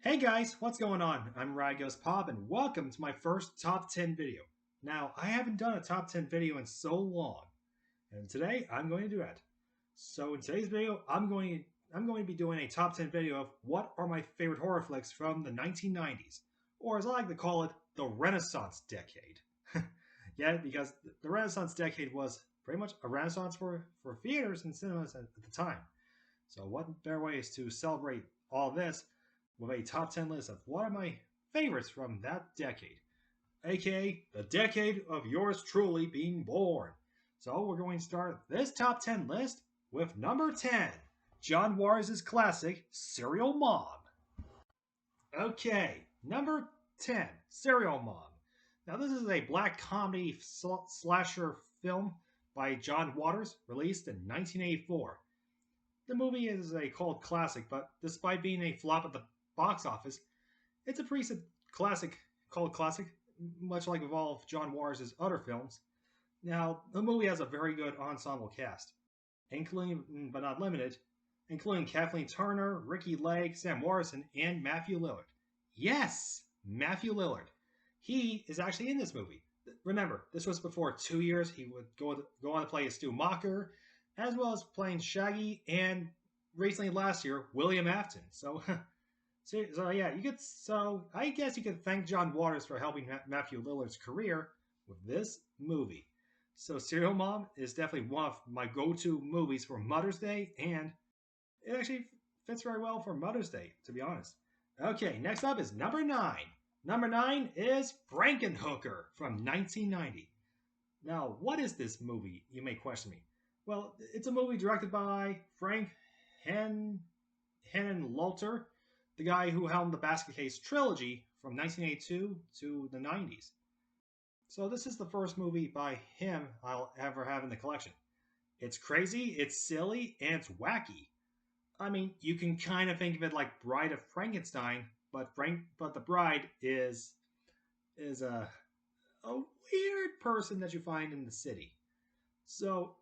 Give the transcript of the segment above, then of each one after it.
Hey guys, what's going on? I'm Poppin. Welcome to my first top 10 video. Now, I haven't done a top 10 video in so long, and today I'm going to do it. So in today's video, I'm going to be doing a top 10 video of what are my favorite horror flicks from the 1990s, or as I like to call it, the Renaissance decade. Yeah, because the Renaissance decade was pretty much a renaissance for theaters and cinemas at the time. So what better way is to celebrate all this with a top 10 list of what are my favorites from that decade, aka the decade of yours truly being born. So we're going to start this top 10 list with number 10, John Waters' classic Serial Mom. Okay, number 10, Serial Mom. Now this is a black comedy slasher film by John Waters, released in 1984. The movie is a cult classic, but despite being a flop at the box office, it's a pretty classic, cult classic, much like with all of John Waters' other films. Now, the movie has a very good ensemble cast, including, but not limited, including Kathleen Turner, Ricky Lake, Sam Morrison, and Matthew Lillard. Yes, Matthew Lillard. He is actually in this movie. Remember, this was before 2 years. He would go on to play Stu Macher, as well as playing Shaggy, and recently last year William Afton. So yeah, you could. So I guess you could thank John Waters for helping Matthew Lillard's career with this movie. So Serial Mom is definitely one of my go-to movies for Mother's Day, and it actually fits very well for Mother's Day, to be honest. Okay, next up is number 9. Number 9 is Frankenhooker from 1990. Now, what is this movie, you may question me? Well, it's a movie directed by Frank Henenlotter, the guy who helmed the Basket Case trilogy from 1982 to the 90s. So this is the first movie by him I'll ever have in the collection. It's crazy, it's silly, and it's wacky. I mean, you can kind of think of it like Bride of Frankenstein, but the bride is a weird person that you find in the city. So,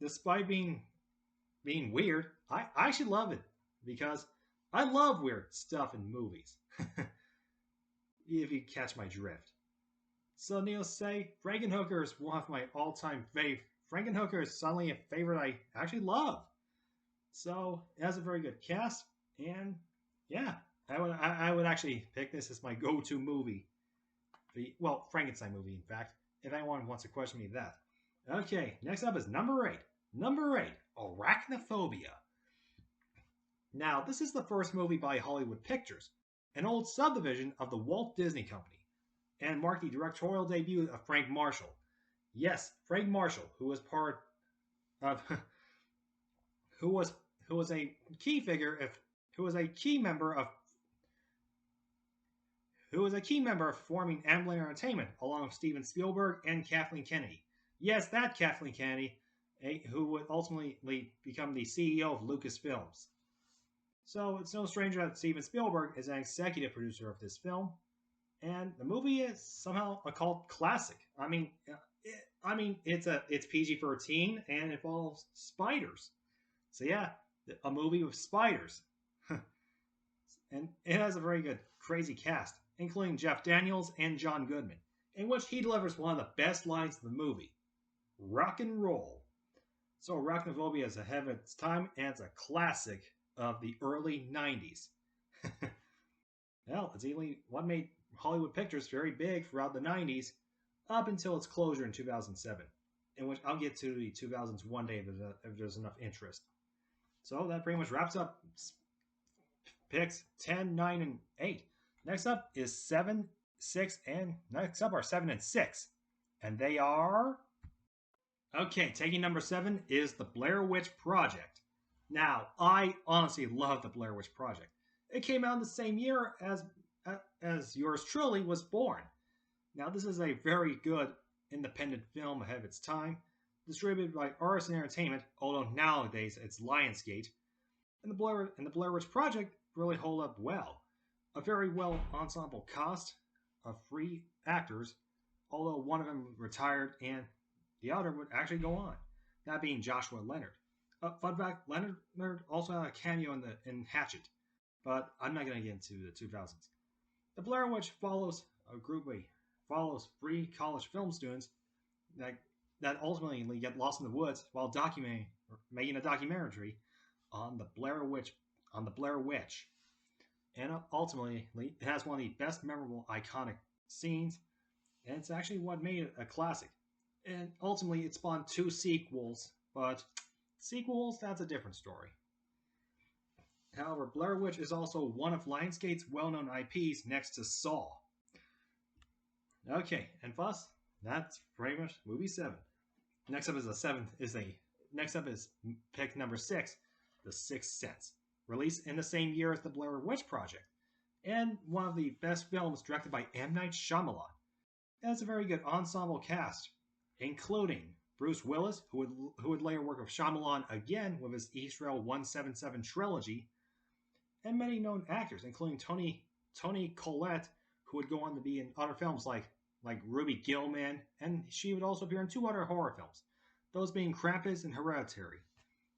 despite being weird, I actually love it because I love weird stuff in movies. If you catch my drift. So, needless to say, Frankenhooker is one of my all-time favorite. Frankenhooker is suddenly a favorite I actually love. So, it has a very good cast, and yeah, I would actually pick this as my go-to movie. Well, Frankenstein movie, in fact. If anyone wants to question me that. Okay, next up is number 8. Number 8, Arachnophobia. Now, this is the first movie by Hollywood Pictures, an old subdivision of the Walt Disney Company, and marked the directorial debut of Frank Marshall. Yes, Frank Marshall, who was part of who was a key figure if who was a key member of forming Amblin Entertainment along with Steven Spielberg and Kathleen Kennedy. Yes, that Kathleen Kennedy, who would ultimately become the CEO of Lucasfilms. So it's no stranger that Steven Spielberg is an executive producer of this film, and the movie is somehow a cult classic. It's PG-13 and it involves spiders. So yeah, a movie with spiders, and it has a very good, crazy cast, including Jeff Daniels and John Goodman, in which he delivers one of the best lines in the movie: "Rock and roll." So Arachnophobia is ahead of its time, and it's a classic of the early 90s. Well, it's even what made Hollywood Pictures very big throughout the 90s, up until its closure in 2007, in which I'll get to the 2000s one day if there's enough interest. So that pretty much wraps up picks 10, 9, and 8. Next up is 7, 6, and next up are 7 and 6. And they are. Okay, taking number 7 is The Blair Witch Project. Now, I honestly love The Blair Witch Project. It came out in the same year as yours truly was born. Now, this is a very good independent film ahead of its time, distributed by Artisan Entertainment, although nowadays it's Lionsgate. And the Blair Witch Project really hold up well. A very well ensemble cast of 3 actors, although one of them retired and the other would actually go on, that being Joshua Leonard. Fun fact: Leonard also had a cameo in Hatchet. but I'm not going to get into the 2000s. The Blair Witch follows a group of follows three college film students that ultimately get lost in the woods while documenting or making a documentary on the Blair Witch and ultimately it has one of the best memorable iconic scenes, and it's actually what made it a classic. And ultimately it spawned two sequels, but sequels, that's a different story. However, Blair Witch is also one of Lionsgate's well-known IPs next to Saw. Okay, and thus that's pretty much movie 7. Next up is pick number 6, The Sixth Sense, released in the same year as the Blair Witch Project, and one of the best films directed by M. Night Shyamalan. It has a very good ensemble cast, including Bruce Willis, who would later work with Shyamalan again with his Israel 177 trilogy, and many known actors, including Toni Collette, who would go on to be in other films like Ruby Gillman, and she would also appear in 2 other horror films, those being Krampus and Hereditary.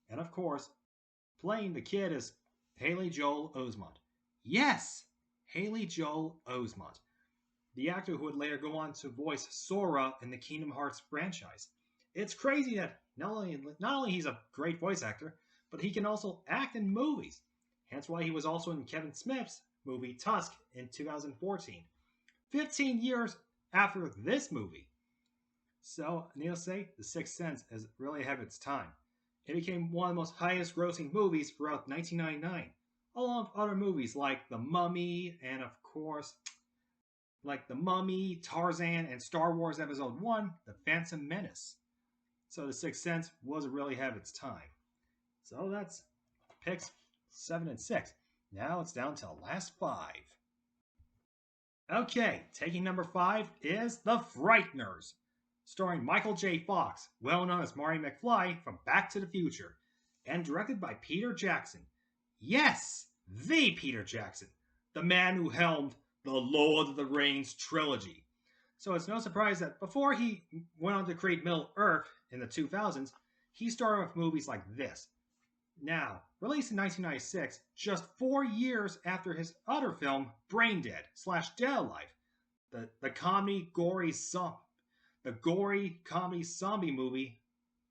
And of course, playing the kid is Haley Joel Osment. Yes, Haley Joel Osment, the actor who would later go on to voice Sora in the Kingdom Hearts franchise. It's crazy that not only he's a great voice actor, but he can also act in movies. Hence why he was also in Kevin Smith's movie Tusk in 2014, 15 years after this movie. So, needless to say, The Sixth Sense is really ahead of its time. It became one of the most highest grossing movies throughout 1999, along with other movies like The Mummy, and of course, like The Mummy, Tarzan, and Star Wars Episode 1, The Phantom Menace. So The Sixth Sense was really ahead of its time. So that's picks 7 and 6. Now it's down to the last 5. Okay, taking number 5 is The Frighteners, starring Michael J. Fox, well known as Marty McFly from Back to the Future, and directed by Peter Jackson. Yes, the Peter Jackson, the man who helmed the Lord of the Rings trilogy. So it's no surprise that before he went on to create Middle Earth in the 2000s, he started with movies like this. Now, released in 1996, just 4 years after his other film, Brain Dead / Dead Alive, the gory comedy zombie movie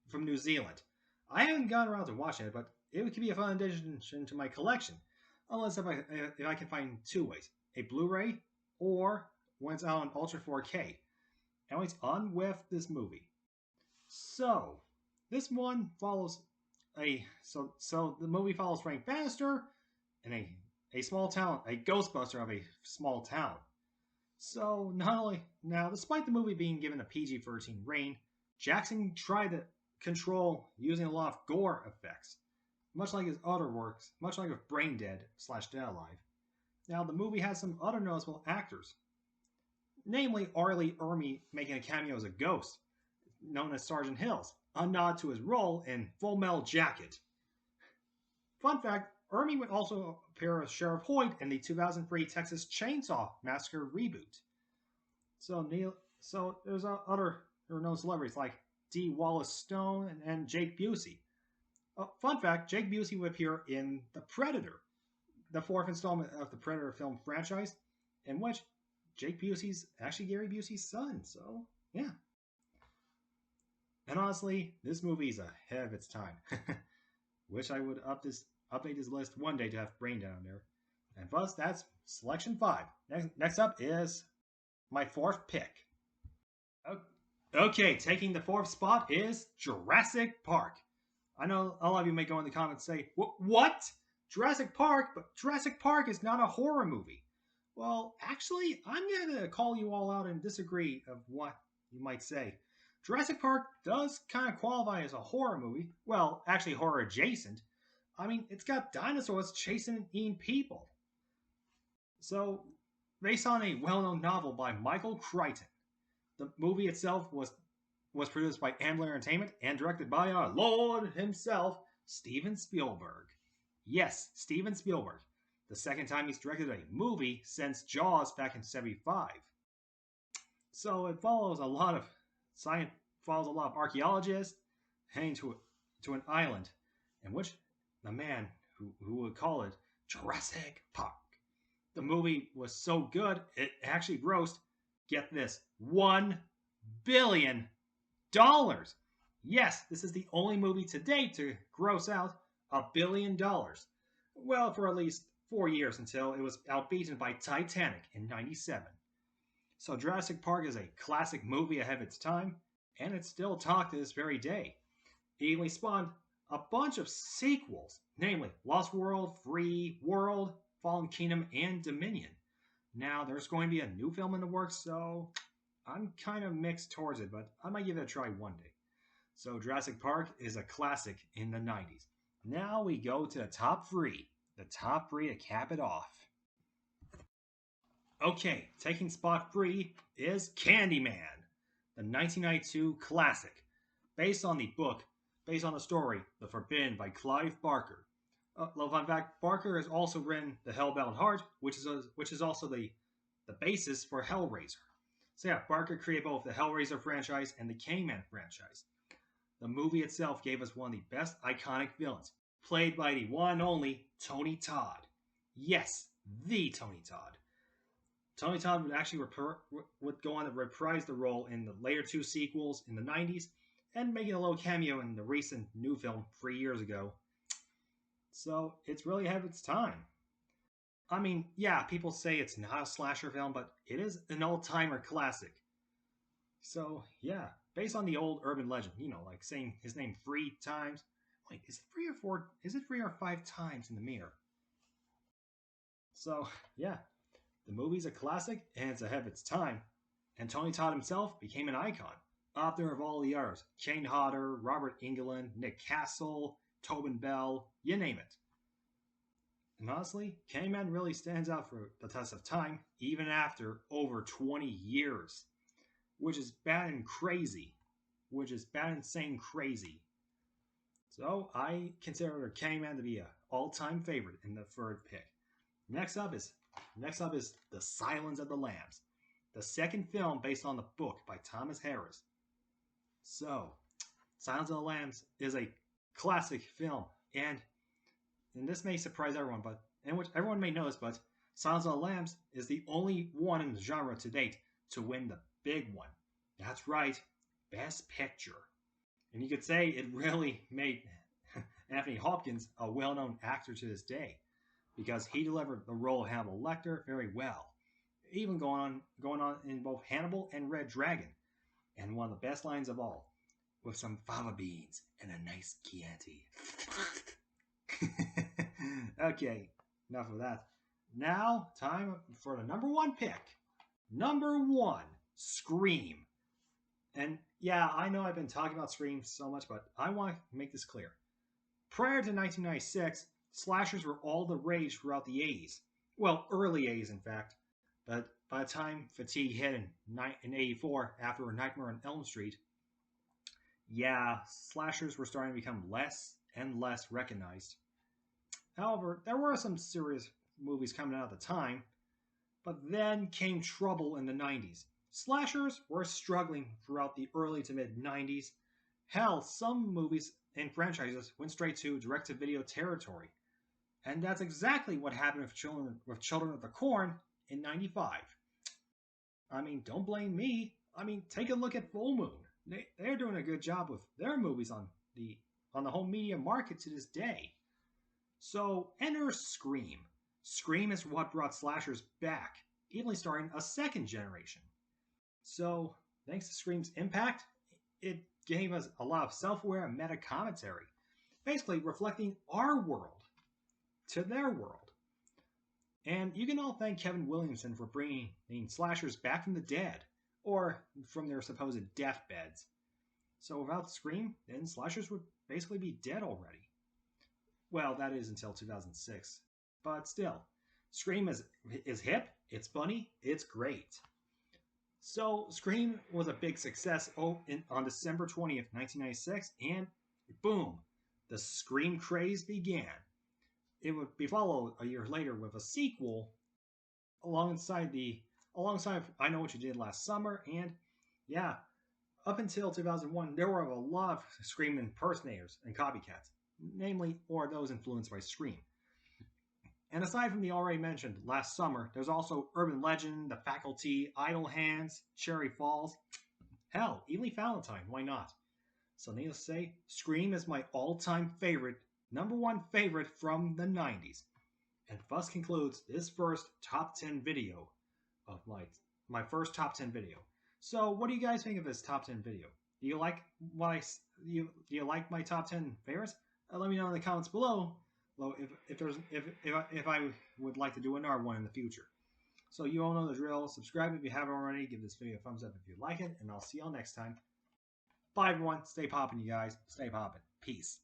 from New Zealand. I haven't gotten around to watching it, but it could be a fun addition to my collection, unless if I can find 2 ways: a Blu-ray or when it's out on Ultra 4K. And it's on with this movie. So, this one follows so the movie follows Frank Bannister in a small town, a ghostbuster of a small town. So despite the movie being given a PG-13 rating, Jackson tried to control using a lot of gore effects, much like his other works, much like with Brain Dead / Dead Alive. Now the movie has some other noticeable actors, namely R. Lee Ermey making a cameo as a ghost, known as Sergeant Hills, a nod to his role in Full Metal Jacket. Fun fact, Ermey would also appear as Sheriff Hoyt in the 2003 Texas Chainsaw Massacre reboot. So there's other known celebrities like D. Wallace Stone and Jake Busey. Fun fact, Jake Busey would appear in The Predator, the 4th installment of the Predator film franchise, in which Jake Busey's actually Gary Busey's son. So, yeah. And honestly, this movie is ahead of its time. Wish I would update this list one day to have Brain Dead on there. And thus, that's selection 5. Next up is my 4th pick. Okay, taking the 4th spot is Jurassic Park. I know a lot of you may go in the comments and say, what? Jurassic Park? But Jurassic Park is not a horror movie. Well, actually, I'm going to call you all out and disagree of what you might say. Jurassic Park does kind of qualify as a horror movie. Well, actually horror adjacent. I mean, it's got dinosaurs chasing and eating people. So, based on a well-known novel by Michael Crichton, the movie itself was produced by Amblin Entertainment and directed by our Lord himself, Steven Spielberg. Yes, Steven Spielberg. The second time he's directed a movie since Jaws back in '75. So it follows a lot of archaeologists heading to an island in which the man who would call it Jurassic Park. The movie was so good, it actually grossed, get this, $1 billion. Yes, this is the only movie to date to gross out $1 billion. Well, for at least 4 years until it was outbeaten by Titanic in '97. So Jurassic Park is a classic movie ahead of its time, and it's still talked to this very day. It even spawned a bunch of sequels, namely Lost World, Free World, Fallen Kingdom, and Dominion. Now, there's going to be a new film in the works, so I'm kind of mixed towards it, but I might give it a try one day. So Jurassic Park is a classic in the '90s. Now we go to the top three. The top three to cap it off. Okay, taking spot 3 is Candyman, the 1992 classic, based on the book, based on the story, The Forbidden by Clive Barker. Little fun fact, Barker has also written The Hellbound Heart, which is also the basis for Hellraiser. So yeah, Barker created both the Hellraiser franchise and the Candyman franchise. The movie itself gave us one of the best iconic villains, played by the one and only Tony Todd. Yes, the Tony Todd. Tony Todd would actually would go on to reprise the role in the later two sequels in the '90s, and making a little cameo in the recent new film 3 years ago. So it's really ahead of its time. I mean, yeah, people say it's not a slasher film, but it is an old-timer classic. So yeah, based on the old urban legend, like saying his name 3 times. Wait, is it 3 or 4? Is it 3 or 5 times in the mirror? So yeah, the movie's a classic and it's ahead of its time. And Tony Todd himself became an icon, author of all the others: Kane Hodder, Robert Englund, Nick Castle, Tobin Bell, you name it. And honestly, Candyman really stands out for the test of time, even after over 20 years. Which is bad and crazy. Which is bad, insane, crazy. So I consider Candyman to be an all-time favorite in the third pick. Next up is The Silence of the Lambs, the second film based on the book by Thomas Harris. So, Silence of the Lambs is a classic film, and this may surprise everyone, and which everyone may know this, but Silence of the Lambs is the only one in the genre to date to win the big one. That's right, Best Picture. And you could say it really made Anthony Hopkins a well-known actor to this day, because he delivered the role of Hannibal Lecter very well, even going on in both Hannibal and Red Dragon, and one of the best lines of all, with some fava beans and a nice Chianti. Okay, enough of that. Now, time for the number one pick. Number 1, Scream. And yeah, I know I've been talking about Scream so much, but I want to make this clear. Prior to 1996, slashers were all the rage throughout the '80s. Well, early '80s, in fact. But by the time fatigue hit in '84 after A Nightmare on Elm Street, yeah, slashers were starting to become less and less recognized. However, there were some serious movies coming out at the time, but then came trouble in the '90s. Slashers were struggling throughout the early to mid '90s. Hell, some movies and franchises went straight to direct-to-video territory. And that's exactly what happened with Children of the Corn in '95. I mean, don't blame me. I mean, take a look at Full Moon. They're doing a good job with their movies on the home media market to this day. So enter Scream. Scream is what brought slashers back, even starting a second generation. So, thanks to Scream's impact, it gave us a lot of self-aware meta commentary, basically reflecting our world to their world. And you can all thank Kevin Williamson for bringing slashers back from the dead, or from their supposed deathbeds. So without Scream, then slashers would basically be dead already. Well, that is until 2006. But still, Scream is hip, it's funny, it's great. So, Scream was a big success on December 20th, 1996, and boom, the Scream craze began. It would be followed a year later with a sequel alongside I Know What You Did Last Summer, and yeah, up until 2001, there were a lot of Scream impersonators and copycats, namely, or those influenced by Scream. And aside from the already mentioned Last Summer, there's also Urban Legend, The Faculty, Idle Hands, Cherry Falls. Hell, even Valentine, why not? So needless to say, Scream is my all-time favorite, number one favorite from the 90s. And thus concludes this first top 10 video of my first top 10 video. So what do you guys think of this top 10 video? Do you like do you like my top 10 favorites? Let me know in the comments below if I would like to do another one in the future. So you all know the drill. Subscribe if you haven't already. Give this video a thumbs up if you like it, and I'll see y'all next time. Bye everyone. Stay poppin', you guys. Stay poppin'. Peace.